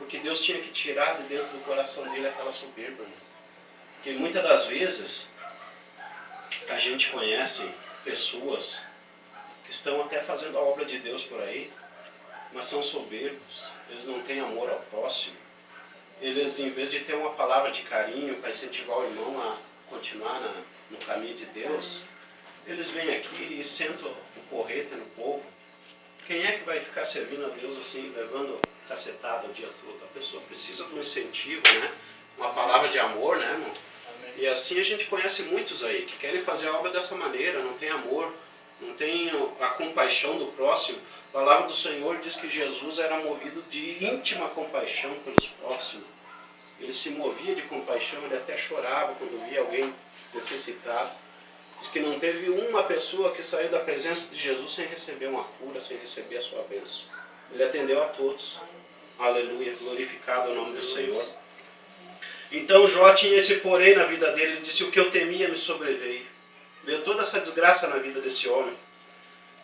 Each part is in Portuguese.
porque Deus tinha que tirar de dentro do coração dele aquela soberba. Né? Porque muitas das vezes a gente conhece pessoas que estão até fazendo a obra de Deus por aí, mas são soberbos, eles não têm amor ao próximo. Eles, em vez de ter uma palavra de carinho para incentivar o irmão a continuar no caminho de Deus, eles vêm aqui e sentam o porrete no povo. Quem é que vai ficar servindo a Deus assim, levando cacetada o dia todo? A pessoa precisa de um incentivo, né? Uma palavra de amor, né, irmão? E assim a gente conhece muitos aí, que querem fazer a obra dessa maneira, não tem amor, não tem a compaixão do próximo. A palavra do Senhor diz que Jesus era movido de íntima compaixão pelos próximos. Ele se movia de compaixão, ele até chorava quando via alguém necessitado. Diz que não teve uma pessoa que saiu da presença de Jesus sem receber uma cura, sem receber a sua bênção. Ele atendeu a todos. Aleluia, glorificado é o nome do Senhor. Então Jó tinha esse porém na vida dele, ele disse: o que eu temia me sobreveio. Veio toda essa desgraça na vida desse homem.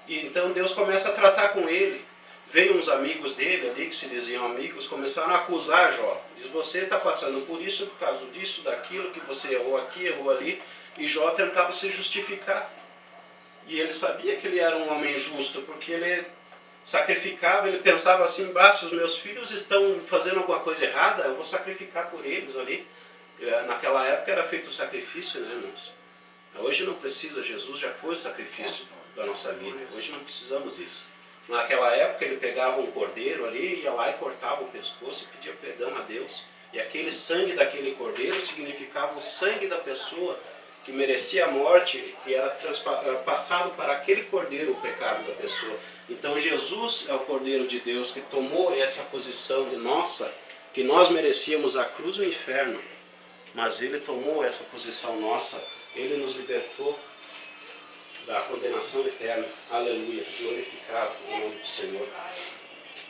E então Deus começa a tratar com ele. Veio uns amigos dele ali, que se diziam amigos, começaram a acusar Jó. Diz: você está passando por isso, por causa disso, daquilo, que você errou aqui, errou ali. E Jó tentava se justificar. E ele sabia que ele era um homem justo, porque ele sacrificava, ele pensava assim: se os meus filhos estão fazendo alguma coisa errada, eu vou sacrificar por eles ali. Naquela época era feito o sacrifício, né, irmãos? Hoje não precisa, Jesus já foi o sacrifício da nossa vida. Hoje não precisamos disso. Naquela época ele pegava um cordeiro ali, ia lá e cortava o pescoço e pedia perdão a Deus. E aquele sangue daquele cordeiro significava o sangue da pessoa que merecia a morte, e era passado para aquele cordeiro o pecado da pessoa. Então Jesus é o Cordeiro de Deus que tomou essa posição de nossa, que nós merecíamos a cruz e o inferno. Mas ele tomou essa posição nossa, ele nos libertou da condenação eterna. Aleluia, glorificado o nome do Senhor.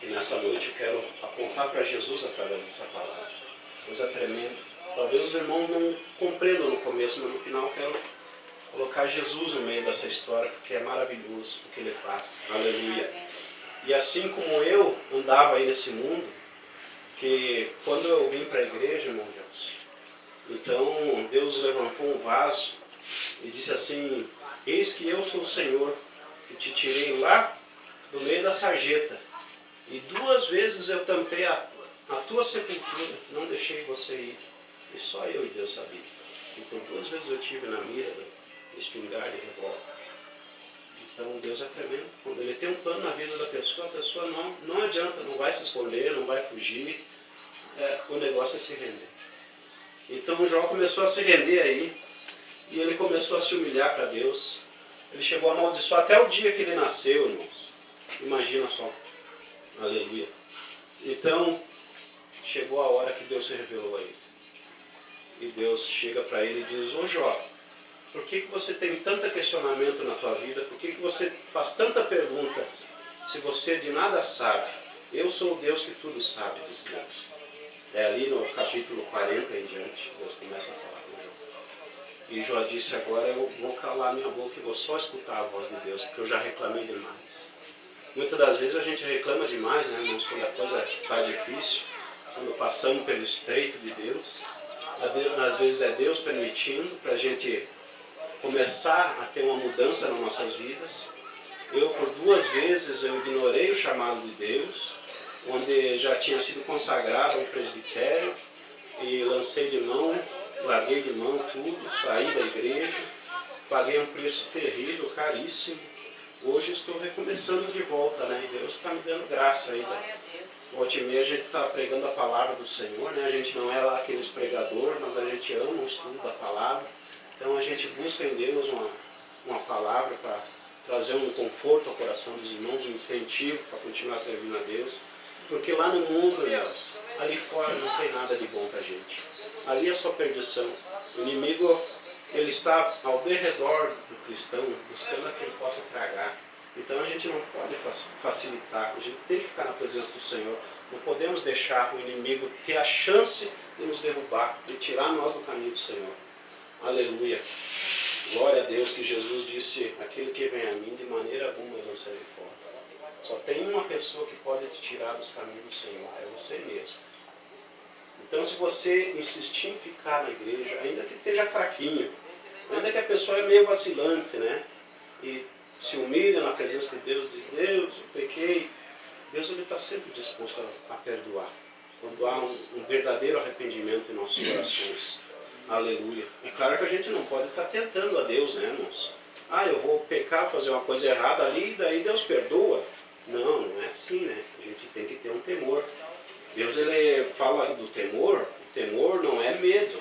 E nessa noite eu quero apontar para Jesus através dessa palavra. Coisa tremenda. Talvez os irmãos não compreendam no começo, mas no final eu quero colocar Jesus no meio dessa história, porque é maravilhoso o que ele faz. Aleluia. E assim como eu andava aí nesse mundo, que quando eu vim para a igreja, irmão Deus, então Deus levantou um vaso e disse assim: eis que eu sou o Senhor, que te tirei lá do meio da sarjeta, e 2 vezes eu tampei a tua sepultura, não deixei você ir. E só eu e Deus sabia. E por 2 vezes eu tive na mira espingarda e revólver. Então Deus é tremendo. Quando ele tem um plano na vida da pessoa, a pessoa não adianta, não vai se esconder, não vai fugir. O negócio é se render. Então o Jó começou a se render aí. E ele começou a se humilhar para Deus. Ele chegou a amaldiçoar até o dia que ele nasceu, irmãos. Imagina só. Aleluia. Então chegou a hora que Deus se revelou a ele. E Deus chega para ele e diz: ô Jó, por que você tem tanto questionamento na tua vida? Por que você faz tanta pergunta se você de nada sabe? Eu sou o Deus que tudo sabe, diz Deus. É ali no capítulo 40 em diante, Deus começa a falar com Jó. E Jó disse: agora eu vou calar minha boca e vou só escutar a voz de Deus, porque eu já reclamei demais. Muitas das vezes a gente reclama demais, né, irmãos, quando a coisa está difícil, quando passamos pelo estreito de Deus. Às vezes é Deus permitindo para a gente começar a ter uma mudança nas nossas vidas. Eu, por 2 vezes, eu ignorei o chamado de Deus, onde já tinha sido consagrado um presbitério, e lancei de mão, larguei de mão tudo, saí da igreja, paguei um preço terrível, caríssimo. Hoje estou recomeçando de volta, né? E Deus está me dando graça ainda. Volta e meia a gente está pregando a palavra do Senhor, né? A gente não é lá aqueles pregadores, mas a gente ama o estudo da palavra. Então a gente busca em Deus uma palavra para trazer um conforto ao coração dos irmãos, um incentivo para continuar servindo a Deus. Porque lá no mundo, irmãos, ali fora não tem nada de bom para a gente. Ali é só perdição. O inimigo, ele está ao derredor do cristão, buscando a que ele possa tragar. Então a gente não pode facilitar, a gente tem que ficar na presença do Senhor. Não podemos deixar o inimigo ter a chance de nos derrubar, de tirar nós do caminho do Senhor. Aleluia. Glória a Deus, que Jesus disse: aquele que vem a mim, de maneira alguma eu lançarei fora. Só tem uma pessoa que pode te tirar dos caminhos do Senhor, é você mesmo. Então, se você insistir em ficar na igreja, ainda que esteja fraquinho, ainda que a pessoa é meio vacilante, né? E se humilha na presença de Deus, diz, Deus, eu pequei. Deus está sempre disposto a perdoar. Quando há um verdadeiro arrependimento em nossos corações. Aleluia. É claro que a gente não pode estar tentando a Deus, né, irmãos? Ah, eu vou pecar, fazer uma coisa errada ali, e daí Deus perdoa. Não, não é assim, né? A gente tem que ter um temor. Deus, ele fala do temor. O temor não é medo.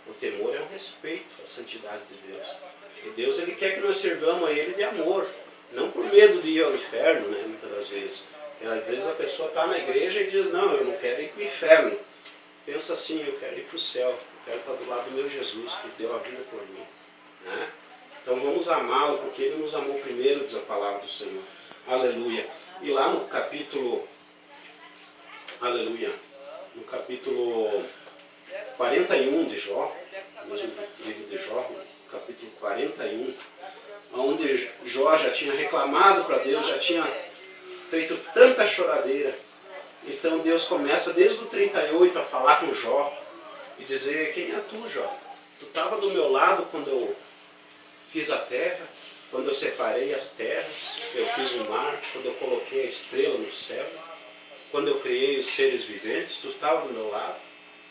O temor é um respeito à santidade de Deus. E Deus, ele quer que nós servamos a Ele de amor. Não por medo de ir ao inferno, né, muitas das vezes. E às vezes a pessoa está na igreja e diz, não, eu não quero ir para o inferno. Pensa assim, eu quero ir para o céu. Eu quero estar do lado do meu Jesus, que deu a vida por mim. Né? Então vamos amá-lo, porque Ele nos amou primeiro, diz a palavra do Senhor. Aleluia. E lá no capítulo, aleluia, no capítulo 41 de Jó, mesmo livro de Jó, capítulo 41, onde Jó já tinha reclamado para Deus, já tinha feito tanta choradeira. Então Deus começa desde o 38 a falar com Jó e dizer, quem é tu, Jó? Tu estava do meu lado quando eu fiz a terra, quando eu separei as terras, eu fiz o mar, quando eu coloquei a estrela no céu, quando eu criei os seres viventes, tu estava do meu lado.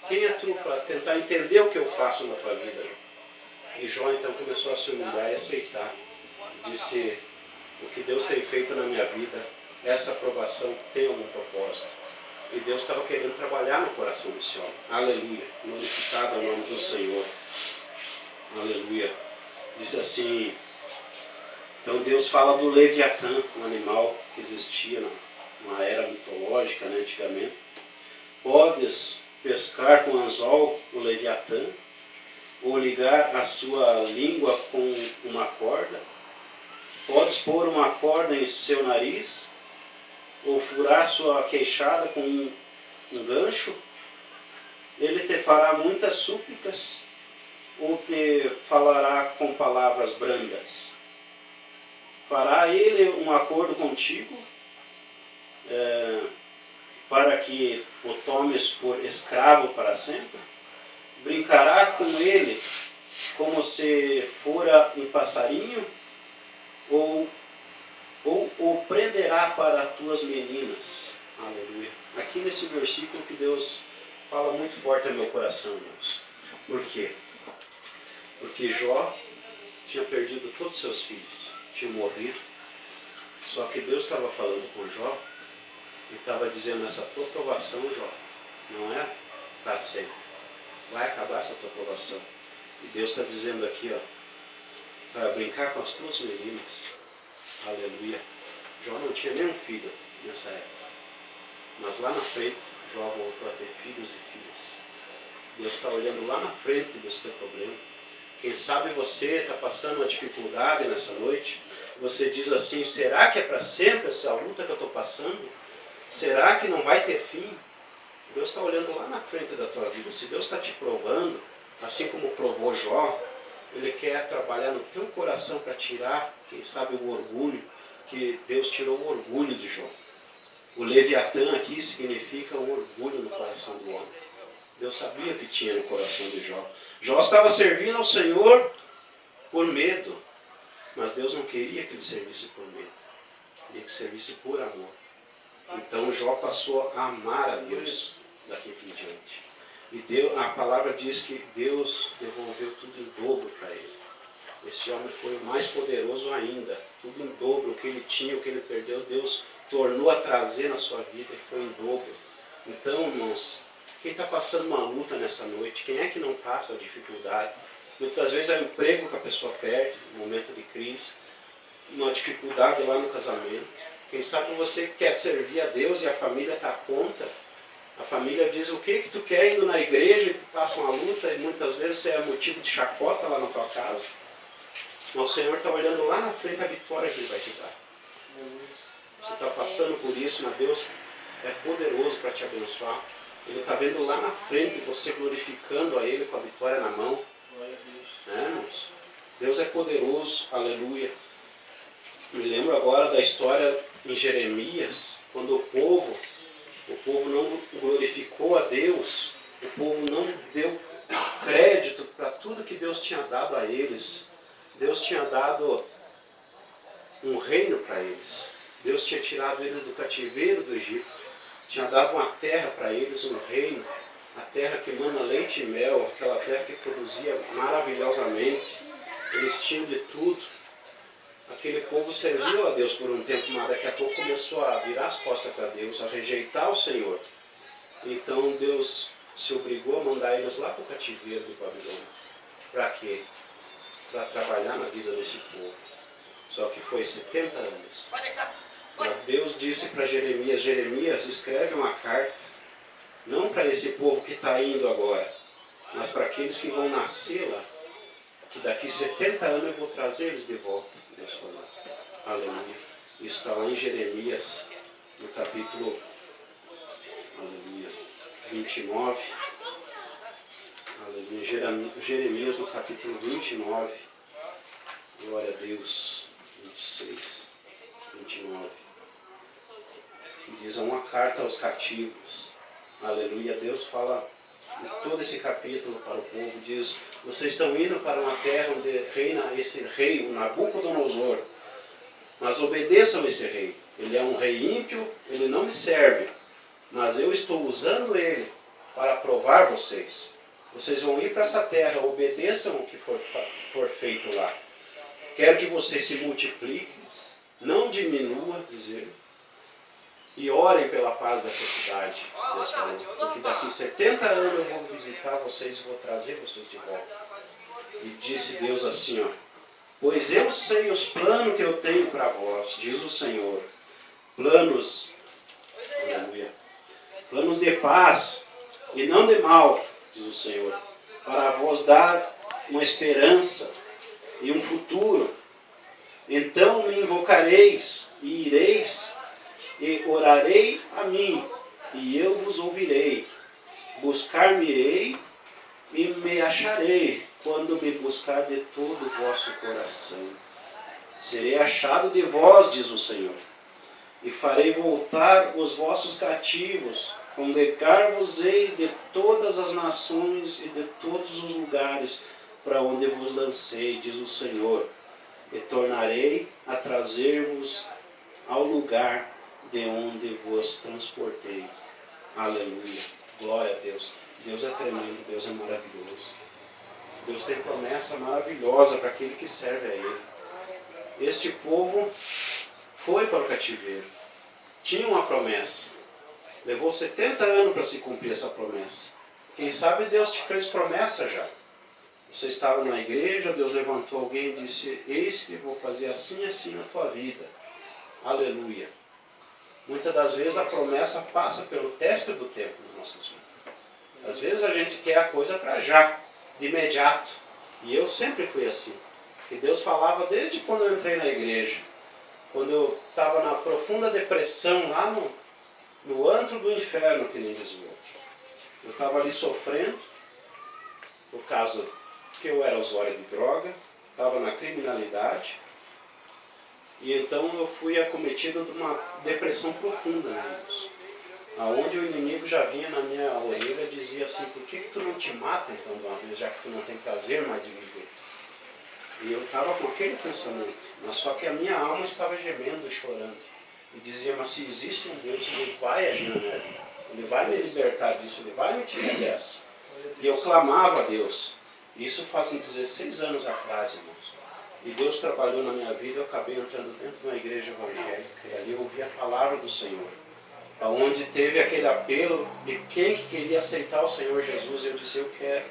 Quem é tu para tentar entender o que eu faço na tua vida? E Jó então começou a se humilhar e aceitar. Disse, o que Deus tem feito na minha vida, essa aprovação tem algum propósito. E Deus estava querendo trabalhar no coração desse homem. Aleluia. Glorificado é o nome do Senhor. Aleluia. Diz assim, então Deus fala do Leviatã, um animal que existia na era mitológica, né, antigamente. Podes pescar com anzol o Leviatã, ou ligar a sua língua com uma corda. Podes pôr uma corda em seu nariz, ou furar sua queixada com um gancho. Ele te fará muitas súplicas, ou te falará com palavras brandas. Fará ele um acordo contigo, para que o tomes por escravo para sempre. Brincará com ele como se fora um passarinho, ou o prenderá para tuas meninas. Aleluia. Aqui nesse versículo que Deus fala muito forte ao meu coração, Deus. Por quê? Porque Jó tinha perdido todos os seus filhos, tinha morrido. Só que Deus estava falando com Jó e estava dizendo, essa tua provação, Jó, não é para sempre. Vai acabar essa tua provação. E Deus está dizendo aqui, ó, vai brincar com as tuas meninas. Aleluia. Jó não tinha nenhum filho nessa época. Mas lá na frente, Jó voltou a ter filhos e filhas. Deus está olhando lá na frente desse teu problema. Quem sabe você está passando uma dificuldade nessa noite. Você diz assim, será que é para sempre essa luta que eu estou passando? Será que não vai ter fim? Deus está olhando lá na frente da tua vida. Se Deus está te provando, assim como provou Jó, Ele quer trabalhar no teu coração para tirar, quem sabe, o orgulho, que Deus tirou o orgulho de Jó. O Leviatã aqui significa o orgulho no coração do homem. Deus sabia o que tinha no coração de Jó. Jó estava servindo ao Senhor por medo, mas Deus não queria que ele servisse por medo. Queria que servisse por amor. Então Jó passou a amar a Deus daqui em diante. E Deus, a palavra diz que Deus devolveu tudo em dobro para ele. Esse homem foi o mais poderoso ainda. Tudo em dobro, o que ele tinha, o que ele perdeu, Deus tornou a trazer na sua vida e foi em dobro. Então, irmãos, quem está passando uma luta nessa noite, quem é que não passa a dificuldade? Muitas vezes é o emprego que a pessoa perde, no momento de crise, uma dificuldade lá no casamento. Quem sabe você quer servir a Deus e a família está contra. A família diz, o que tu quer indo na igreja e tu passa uma luta e muitas vezes é motivo de chacota lá na tua casa. Mas o Senhor está olhando lá na frente a vitória que Ele vai te dar. Você está passando por isso, mas Deus é poderoso para te abençoar. Ele está vendo lá na frente você glorificando a Ele com a vitória na mão. Irmãos? Deus é poderoso, aleluia. Me lembro agora da história em Jeremias, quando o povo não glorificou a Deus O povo não deu crédito para tudo que Deus tinha dado a eles. Deus tinha dado um reino para eles. Deus tinha tirado eles do cativeiro do Egito. Tinha dado uma terra para eles, um reino. A terra que mana leite e mel, aquela terra que produzia maravilhosamente. Eles tinham de tudo. Aquele povo serviu a Deus por um tempo, mas daqui a pouco começou a virar as costas para Deus, a rejeitar o Senhor. Então Deus se obrigou a mandar eles lá para o cativeiro de Babilônia. Para quê? Para trabalhar na vida desse povo. Só que foi 70 anos. Mas Deus disse para Jeremias, Jeremias, escreve uma carta, não para esse povo que está indo agora, mas para aqueles que vão nascer lá, que daqui 70 anos eu vou trazer eles de volta. Deus falou. Aleluia. Isso está lá em Jeremias, no capítulo 29. Aleluia. Jeremias no capítulo 29. Glória a Deus. 26. 29. Diz uma carta aos cativos. Aleluia. Deus fala em todo esse capítulo para o povo. Diz, vocês estão indo para uma terra onde reina esse rei, o Nabucodonosor. Mas obedeçam esse rei. Ele é um rei ímpio, ele não me serve. Mas eu estou usando ele para provar vocês. Vocês vão ir para essa terra, obedeçam o que for feito lá. Quero que vocês se multipliquem, não diminua, diz ele, e orem pela paz dessa cidade. Deus falou, porque daqui 70 anos eu vou visitar vocês e vou trazer vocês de volta. E disse Deus assim, ó, pois eu sei os planos que eu tenho para vós, diz o Senhor, planos, aleluia, planos de paz e não de mal, diz o Senhor, para vos dar uma esperança e um futuro. Então me invocareis e ireis e orarei a mim, e eu vos ouvirei. Buscar-me-ei e me acharei, quando me buscar de todo o vosso coração. Serei achado de vós, diz o Senhor, e farei voltar os vossos cativos, congregar-vos-ei de todas as nações e de todos os lugares para onde vos lancei, diz o Senhor, e tornarei a trazer-vos ao lugar de onde vos transportei. Aleluia. Glória a Deus. Deus é tremendo, Deus é maravilhoso. Deus tem promessa maravilhosa para aquele que serve a Ele. Este povo foi para o cativeiro. Tinha uma promessa. Levou 70 anos para se cumprir essa promessa. Quem sabe Deus te fez promessa já. Você estava na igreja, Deus levantou alguém e disse, eis que vou fazer assim e assim na tua vida. Aleluia. Muitas das vezes a promessa passa pelo teste do tempo nas nossas vidas. Às vezes a gente quer a coisa para já, de imediato. E eu sempre fui assim. E Deus falava desde quando eu entrei na igreja. Quando eu estava na profunda depressão, lá no antro do inferno, que nem diz o outro. Eu estava ali sofrendo, por causa que eu era usuário de droga, estava na criminalidade. E então eu fui acometido de uma depressão profunda, né, irmãos? Aonde o inimigo já vinha na minha orelha e dizia assim, por que tu não te mata então de uma vez, já que tu não tem prazer mais de viver? E eu estava com aquele pensamento, mas só que a minha alma estava gemendo e chorando. E dizia, mas se existe um Deus, Ele vai agir na minha vida. Ele vai me libertar disso, Ele vai me tirar dessa. E eu clamava a Deus. Isso fazem 16 anos atrás, irmãos. E Deus trabalhou na minha vida, eu acabei entrando dentro de uma igreja evangélica. E ali eu ouvi a palavra do Senhor. Onde teve aquele apelo de quem que queria aceitar o Senhor Jesus. Eu disse, eu quero.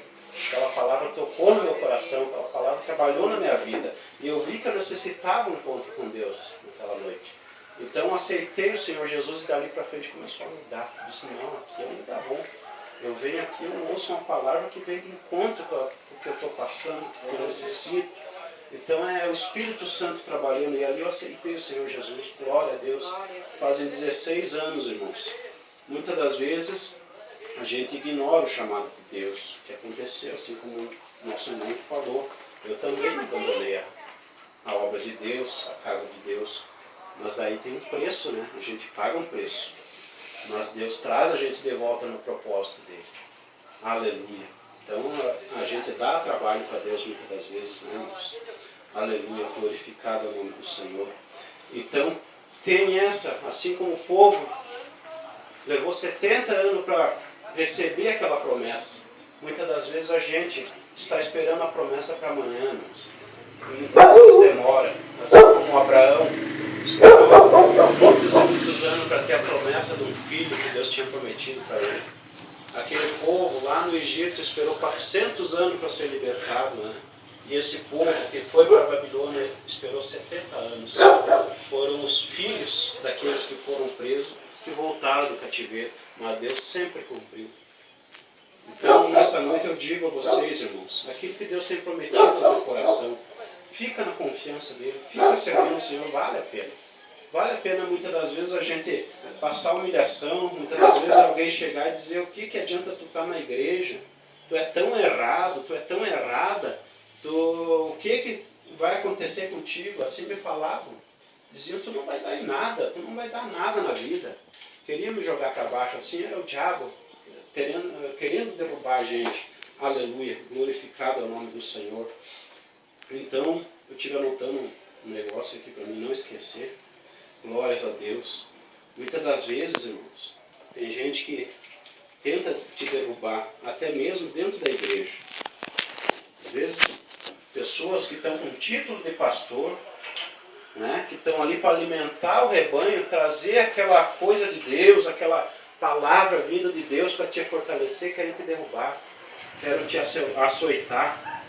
Aquela palavra tocou no meu coração, aquela palavra trabalhou na minha vida. E eu vi que eu necessitava um encontro com Deus naquela noite. Então aceitei o Senhor Jesus e dali para frente começou a mudar. Eu disse, não, aqui é um lugar bom. Eu venho aqui, eu ouço uma palavra que vem de encontro com o que eu estou passando, que eu necessito. Então é o Espírito Santo trabalhando, e ali eu aceitei o Senhor Jesus, glória a Deus. Fazem 16 anos, irmãos. Muitas das vezes a gente ignora o chamado de Deus, que aconteceu, assim como o nosso irmão falou. Eu também abandonei a obra de Deus, a casa de Deus. Mas daí tem um preço, né? A gente paga um preço. Mas Deus traz a gente de volta no propósito dele. Aleluia. Então a gente dá trabalho para Deus muitas das vezes, né, irmãos? Aleluia, glorificado é o nome do Senhor. Então, tem essa, assim como o povo levou 70 anos para receber aquela promessa. Muitas das vezes a gente está esperando a promessa para amanhã, irmãos. E muitas vezes demora. Assim como Abraão esperou muitos e muitos anos para ter a promessa de um filho que Deus tinha prometido para ele. Aquele povo lá no Egito esperou 400 anos para ser libertado, né? E esse povo que foi para a Babilônia esperou 70 anos. Foram os filhos daqueles que foram presos que voltaram do cativeiro. Mas Deus sempre cumpriu. Então, nessa noite eu digo a vocês, irmãos, aquilo que Deus tem prometido no teu coração, fica na confiança dele, fica servindo o Senhor, vale a pena. Vale a pena muitas das vezes a gente passar humilhação, muitas das vezes alguém chegar e dizer: o que adianta tu estar na igreja? Tu é tão errado, tu é tão errada, o que vai acontecer contigo? Assim me falavam. Diziam: tu não vai dar em nada, tu não vai dar nada na vida. Queriam me jogar para baixo, assim era o diabo querendo derrubar a gente. Aleluia, glorificado é o nome do Senhor. Então, eu estive anotando um negócio aqui para mim não esquecer. Glórias a Deus. Muitas das vezes, irmãos, tem gente que tenta te derrubar, até mesmo dentro da igreja. Às vezes, pessoas que estão com título de pastor, né, que estão ali para alimentar o rebanho, trazer aquela coisa de Deus, aquela palavra vinda de Deus para te fortalecer, querem te derrubar, querem te açoitar.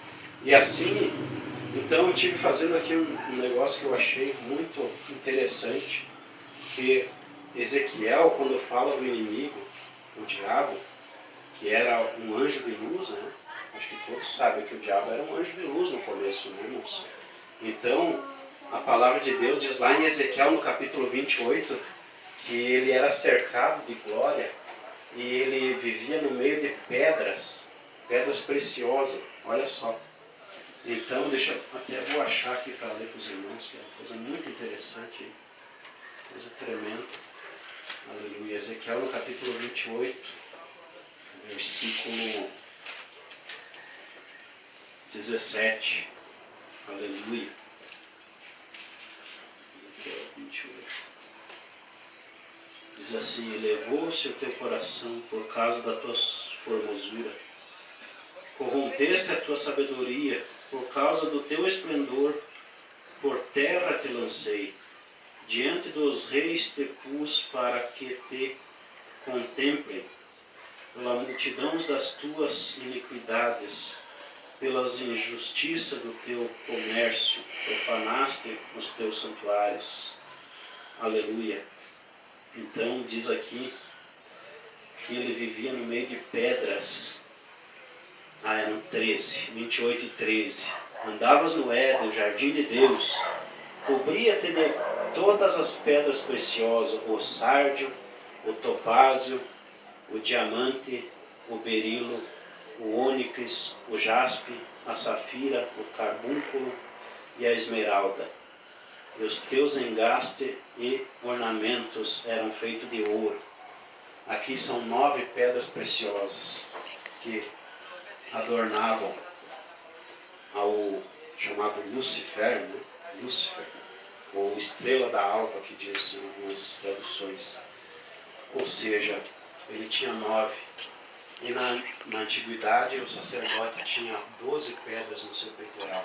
E assim, então eu estive fazendo aqui um negócio que eu achei muito interessante, que Ezequiel, quando fala do inimigo, o diabo, que era um anjo de luz, né? Acho que todos sabem que o diabo era um anjo de luz no começo, né, irmãos? Então, a palavra de Deus diz lá em Ezequiel, no capítulo 28, que ele era cercado de glória e ele vivia no meio de pedras preciosas. Olha só. Então, até vou achar aqui para ler para os irmãos, que é uma coisa muito interessante, coisa tremenda. Aleluia. Ezequiel, no capítulo 28, versículo 17. Aleluia. Ezequiel 28. Diz assim: elevou-se o teu coração por causa da tua formosura, corrompeste a tua sabedoria, por causa do teu esplendor, por terra te lancei, diante dos reis te pus para que te contemplem, pela multidão das tuas iniquidades, pelas injustiças do teu comércio, profanaste os teus santuários. Aleluia. Então diz aqui que ele vivia no meio de pedras. Eram 28 e 13. Andavas no Éden, o jardim de Deus, cobria-te de todas as pedras preciosas, o sárdio, o topázio, o diamante, o berilo, o ônix, o jaspe, a safira, o carbúnculo e a esmeralda. E os teus engastes e ornamentos eram feitos de ouro. Aqui são 9 pedras preciosas que adornavam ao chamado Lucifer, né? Lúcifer, ou estrela da alva, que diz em algumas traduções. Ou seja, ele tinha 9. E na antiguidade o sacerdote tinha 12 pedras no seu peitoral.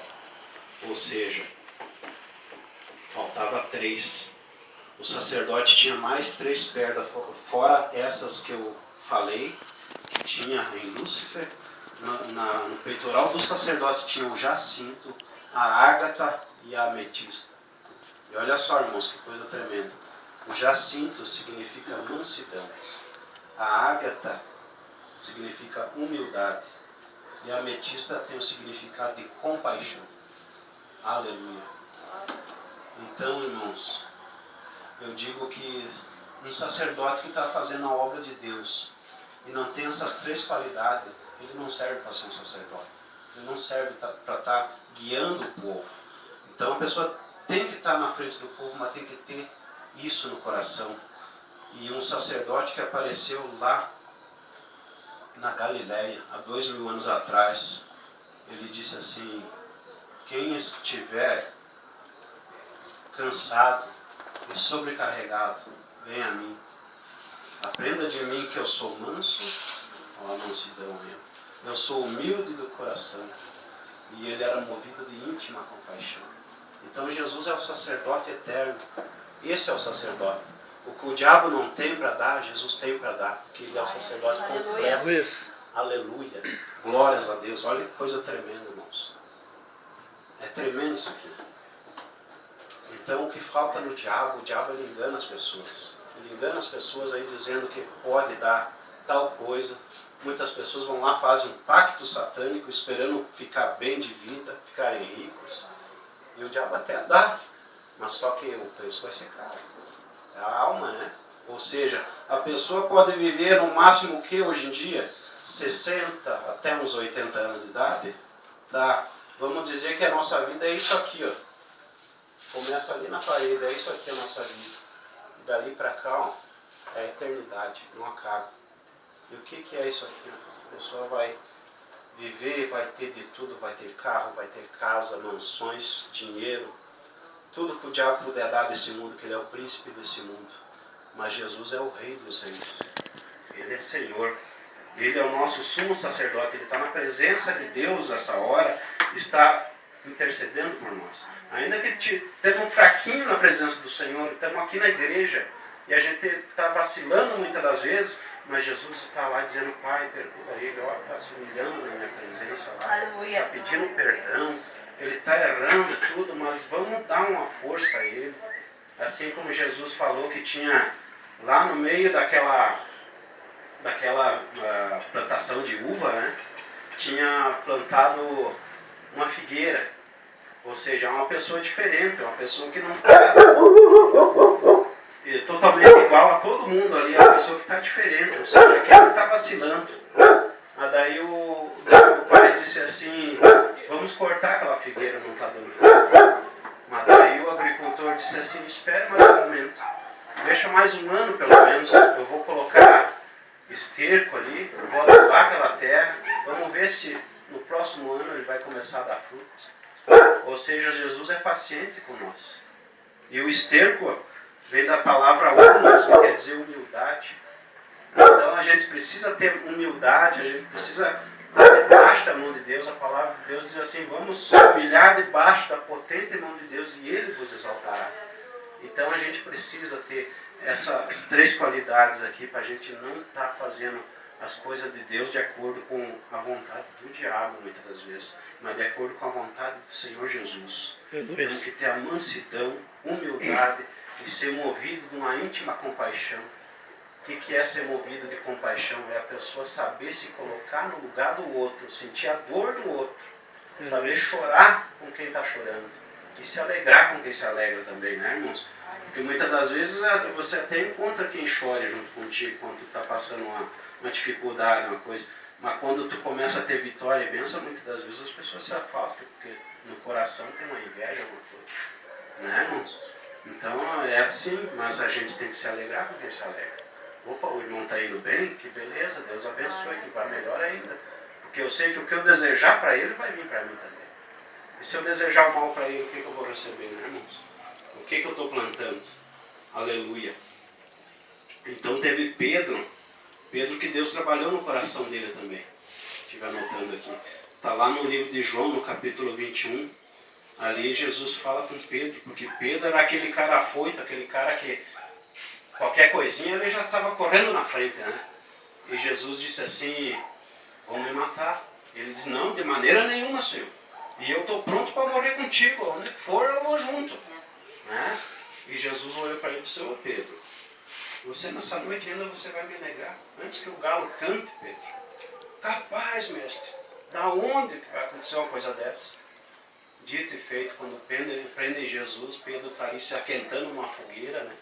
Ou seja, faltava 3. O sacerdote tinha mais 3 pedras, fora essas que eu falei, que tinha em Lúcifer. No peitoral do sacerdote tinha o jacinto, a ágata e a ametista. E olha só, irmãos, que coisa tremenda. O jacinto significa mansidão. A ágata significa humildade. E a ametista tem o significado de compaixão. Aleluia. Então, irmãos, eu digo que um sacerdote que está fazendo a obra de Deus e não tem essas 3 qualidades, ele não serve para ser um sacerdote. Ele não serve para estar guiando o povo. Então a pessoa tem que estar na frente do povo, mas tem que ter isso no coração. E um sacerdote que apareceu lá na Galileia, há 2000 anos atrás, ele disse assim: quem estiver cansado e sobrecarregado, venha a mim. Aprenda de mim que eu sou manso, ó, a mansidão mesmo. Eu sou humilde do coração. E ele era movido de íntima compaixão. Então Jesus é o sacerdote eterno. Esse é o sacerdote. O que o diabo não tem para dar, Jesus tem para dar. Porque ele é o sacerdote completo. Aleluia. Glórias a Deus. Olha que coisa tremenda, irmãos. É tremendo isso aqui. Então o que falta no diabo, o diabo ele engana as pessoas. Ele engana as pessoas aí dizendo que pode dar tal coisa. Muitas pessoas vão lá, fazem um pacto satânico esperando ficar bem de vida, ficarem ricos. E o diabo até dá, mas só que o preço vai ser caro. É a alma, né? Ou seja, a pessoa pode viver no máximo o que hoje em dia? 60 até uns 80 anos de idade. Tá? Vamos dizer que a nossa vida é isso aqui, ó. Começa ali na parede, é isso aqui a nossa vida. E dali para cá, ó, é a eternidade, não acaba. E o que é isso aqui? A pessoa vai viver, vai ter de tudo, vai ter carro, vai ter casa, mansões, dinheiro, tudo que o diabo puder dar desse mundo, que ele é o príncipe desse mundo. Mas Jesus é o rei dos reis. Ele é Senhor. Ele é o nosso sumo sacerdote. Ele está na presença de Deus essa hora, está intercedendo por nós. Ainda que teve um fraquinho na presença do Senhor, estamos aqui na igreja e a gente está vacilando muitas das vezes, mas Jesus está lá dizendo: Pai, perdoa ele, ó, está se humilhando na minha presença lá, está pedindo perdão, ele está errando tudo, mas vamos dar uma força a ele. Assim como Jesus falou que tinha lá no meio daquela plantação de uva, né, tinha plantado uma figueira. Ou seja, uma pessoa diferente, uma pessoa que não está totalmente igual a todo mundo ali, é uma pessoa que está diferente, ou seja, aquele que está vacilando. Mas daí o pai disse assim: vamos cortar aquela figueira, não está dando fruto. Mas daí o agricultor disse assim: espere mais um momento, deixa mais um ano pelo menos, eu vou colocar esterco ali, vou adubar aquela terra, vamos ver se no próximo ano ele vai começar a dar fruto. Ou seja, Jesus é paciente com nós. E o esterco vem da palavra hummus, que quer dizer humildade. Então a gente precisa ter humildade, a gente precisa estar debaixo da mão de Deus. A palavra de Deus diz assim: vamos se humilhar debaixo da potente mão de Deus e Ele vos exaltará. Então a gente precisa ter essas três qualidades aqui para a gente não estar fazendo as coisas de Deus de acordo com a vontade do diabo, muitas das vezes, mas de acordo com a vontade do Senhor Jesus. Temos que ter a mansidão, humildade e ser movido de uma íntima compaixão. O que é ser movido de compaixão? É a pessoa saber se colocar no lugar do outro, sentir a dor do outro, saber chorar com quem está chorando e se alegrar com quem se alegra também, né, irmãos? Porque muitas das vezes você até encontra quem chore junto contigo quando tu está passando uma dificuldade, uma coisa. Mas quando tu começa a ter vitória e bênção, muitas das vezes as pessoas se afastam, porque no coração tem uma inveja, alguma coisa. Né, irmãos? Então é assim, mas a gente tem que se alegrar com quem se alegra. Opa, o irmão está indo bem, que beleza, Deus abençoe, que vai melhor ainda. Porque eu sei que o que eu desejar para ele vai vir para mim também. E se eu desejar o mal para ele, o que eu vou receber, né, irmãos? O que eu estou plantando? Aleluia. Então teve Pedro que Deus trabalhou no coração dele também. Estive anotando aqui. Está lá no livro de João, no capítulo 21. Ali Jesus fala com Pedro, porque Pedro era aquele cara afoito, aquele cara que qualquer coisinha ele já estava correndo na frente, né? E Jesus disse assim: vão me matar. Ele diz: não, de maneira nenhuma, Senhor. E eu estou pronto para morrer contigo, onde for eu vou junto. Né? E Jesus olhou para ele e disse: ô Pedro, você nessa noite ainda você vai me negar antes que o galo cante, Pedro? Capaz, mestre, da onde que vai acontecer uma coisa dessa? Dito e feito, quando prendem Jesus, Pedro está ali se aquentando numa fogueira, né?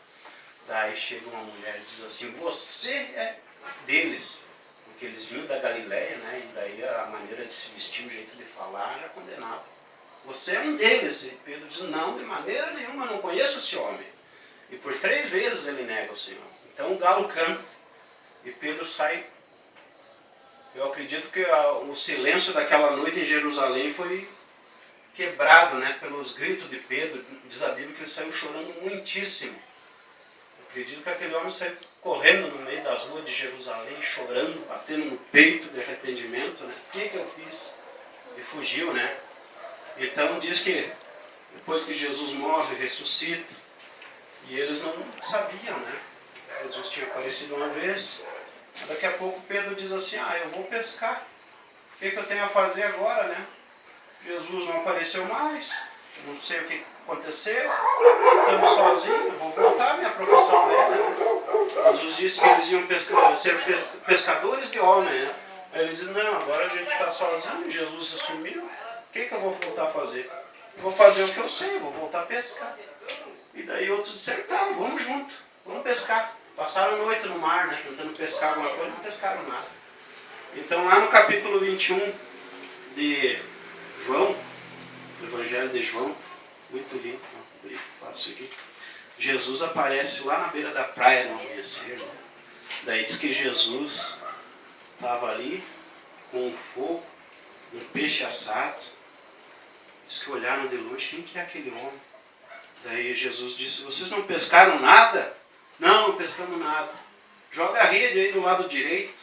Daí chega uma mulher e diz assim: você é deles, porque eles vinham da Galileia, né? E daí a maneira de se vestir, o jeito de falar já condenava. Você é um deles. E Pedro diz: não, de maneira nenhuma, não conheço esse homem. E por 3 vezes ele nega o Senhor. Então o galo canta e Pedro sai Eu acredito que o silêncio daquela noite em Jerusalém foi quebrado, né, pelos gritos de Pedro. Diz a Bíblia que ele saiu chorando muitíssimo. Eu acredito que aquele homem saiu correndo no meio das ruas de Jerusalém, chorando, batendo no peito de arrependimento, né? O que eu fiz? E fugiu, né? Então diz que depois que Jesus morre, ressuscita, e eles não sabiam, né? Jesus tinha aparecido uma vez, daqui a pouco Pedro diz assim, eu vou pescar. O que eu tenho a fazer agora, né? Jesus não apareceu mais, não sei o que aconteceu, estamos sozinhos, vou voltar à minha profissão velha, né? Jesus disse que eles iam ser pescadores de homens, né? Aí ele diz, não, agora a gente está sozinho, Jesus se sumiu, o que eu vou voltar a fazer? Eu vou fazer o que eu sei, vou voltar a pescar. E daí outros disseram, tá, vamos junto, vamos pescar. Passaram a noite no mar, né, tentando pescar alguma coisa, não pescaram nada. Então lá no capítulo 21 de João, do Evangelho de João, muito lindo, faço aqui. Jesus aparece lá na beira da praia no amanhecer, né? Daí diz que Jesus estava ali com um fogo, um peixe assado. Diz que olharam de longe, quem que é aquele homem? Daí Jesus disse, vocês não pescaram nada? Não, não pescamos nada. Joga a rede aí do lado direito.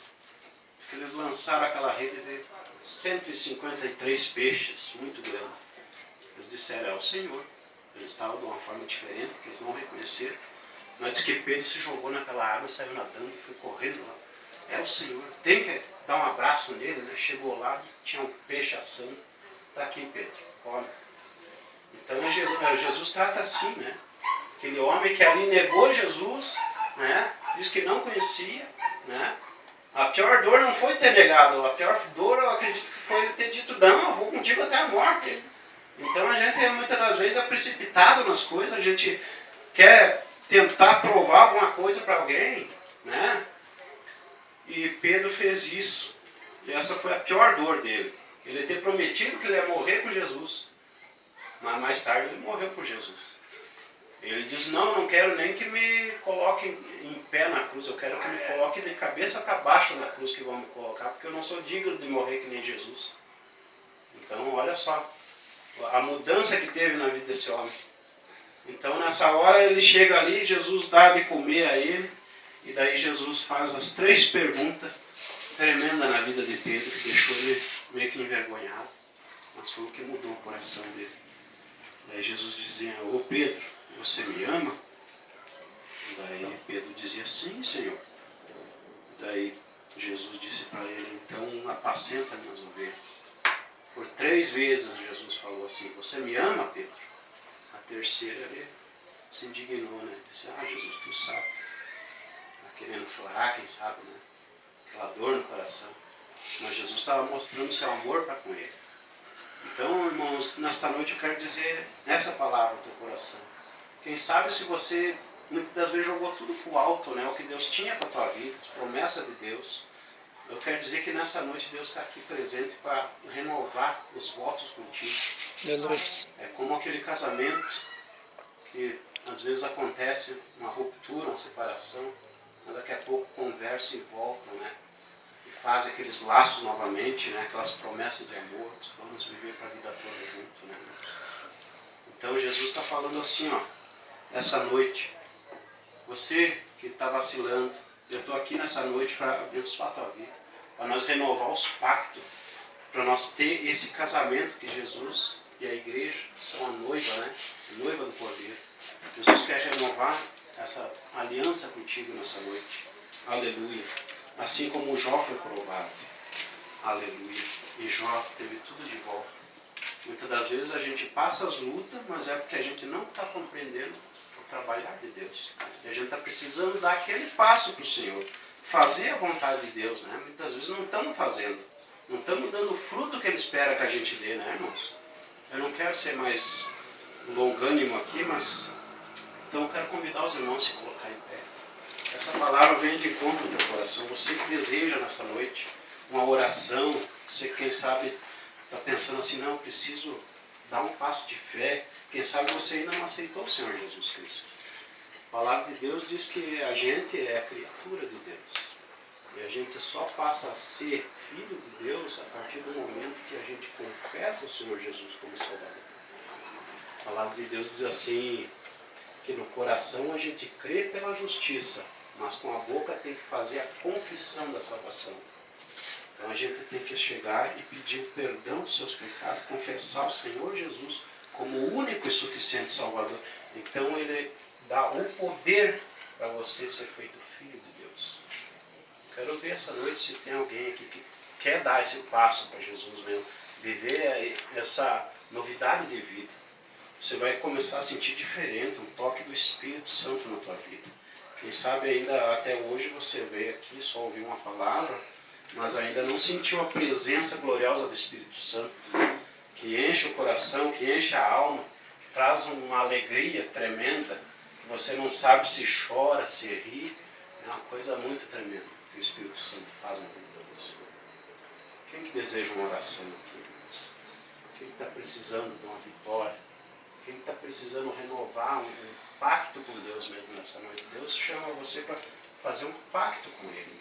Eles lançaram aquela rede de 153 peixes, muito grande. Eles disseram, é o Senhor. Eles estavam de uma forma diferente, que eles não reconheceram. Mas diz que Pedro se jogou naquela água, saiu nadando e foi correndo lá. É o Senhor. Tem que dar um abraço nele, né? Chegou lá, tinha um peixe assando. Está aqui, Pedro, come. Então Jesus trata assim, né? Aquele homem que ali negou Jesus, né? Diz que não conhecia, né? A pior dor não foi ter negado, a pior dor eu acredito que foi ele ter dito, não, eu vou contigo até a morte. Então a gente muitas das vezes é precipitado nas coisas, a gente quer tentar provar alguma coisa para alguém, né? E Pedro fez isso. E essa foi a pior dor dele. Ele ter prometido que ele ia morrer com Jesus. Mas mais tarde ele morreu por Jesus. Ele diz, não quero nem que me coloquem em pé na cruz, eu quero que me coloquem de cabeça para baixo na cruz que vão me colocar, porque eu não sou digno de morrer que nem Jesus. Então, olha só, a mudança que teve na vida desse homem. Então, nessa hora, ele chega ali, Jesus dá de comer a ele, e daí Jesus faz as 3 perguntas tremendas na vida de Pedro, que deixou ele meio que envergonhado, mas foi o que mudou o coração dele. Daí Jesus dizia, ô Pedro, você me ama? Daí Pedro dizia, sim, Senhor. Daí Jesus disse para ele, então apacenta minhas ovelhas. Por 3 vezes Jesus falou assim, você me ama, Pedro? A terceira ele se indignou, né? Disse, Jesus, tu sabe. Tá querendo chorar, quem sabe, né? Aquela dor no coração. Mas Jesus estava mostrando seu amor para com ele. Então, irmãos, nesta noite eu quero dizer essa palavra ao teu coração. Quem sabe se você muitas das vezes jogou tudo pro alto, né? O que Deus tinha para a tua vida, as promessas de Deus. Eu quero dizer que nessa noite Deus está aqui presente para renovar os votos contigo. É como aquele casamento que às vezes acontece uma ruptura, uma separação, mas daqui a pouco conversam e voltam, né? E fazem aqueles laços novamente, né? Aquelas promessas de amor, vamos viver para a vida toda junto, né? Então Jesus está falando assim, ó, essa noite, você que está vacilando, eu estou aqui nessa noite para abençoar a tua vida, para nós renovar os pactos, para nós ter esse casamento que Jesus e a igreja são a noiva, né? A noiva do Cordeiro. Jesus quer renovar essa aliança contigo nessa noite. Aleluia. Assim como Jó foi provado. Aleluia. E Jó teve tudo de volta. Muitas das vezes a gente passa as lutas, mas é porque a gente não está compreendendo o trabalhar de Deus. E a gente está precisando dar aquele passo para o Senhor. Fazer a vontade de Deus, né? Muitas vezes não estamos fazendo. Não estamos dando o fruto que Ele espera que a gente dê, né, irmãos? Eu não quero ser mais longânimo aqui, mas então eu quero convidar os irmãos a se colocar em pé. Essa palavra vem de encontro ao teu coração. Você que deseja nessa noite uma oração, você que quem sabe está pensando assim, não, eu preciso dar um passo de fé. Quem sabe você ainda não aceitou o Senhor Jesus Cristo. A palavra de Deus diz que a gente é a criatura de Deus. E a gente só passa a ser filho de Deus a partir do momento que a gente confessa o Senhor Jesus como Salvador. A palavra de Deus diz assim, que no coração a gente crê pela justiça, mas com a boca tem que fazer a confissão da salvação. Então a gente tem que chegar e pedir o perdão dos seus pecados, confessar o Senhor Jesus como o único e suficiente Salvador. Então Ele dá o poder para você ser feito filho de Deus. Quero ver essa noite se tem alguém aqui que quer dar esse passo para Jesus mesmo, viver essa novidade de vida. Você vai começar a sentir diferente, um toque do Espírito Santo na tua vida. Quem sabe ainda até hoje você veio aqui, só ouviu uma palavra, mas ainda não sentiu a presença gloriosa do Espírito Santo, que enche o coração, que enche a alma, traz uma alegria tremenda, que você não sabe se chora, se ri. É uma coisa muito tremenda que o Espírito Santo faz na vida da pessoa. Quem que deseja uma oração aqui, irmãos? Quem está precisando de uma vitória? Quem está precisando renovar um pacto com Deus mesmo nessa noite? Deus chama você para fazer um pacto com Ele.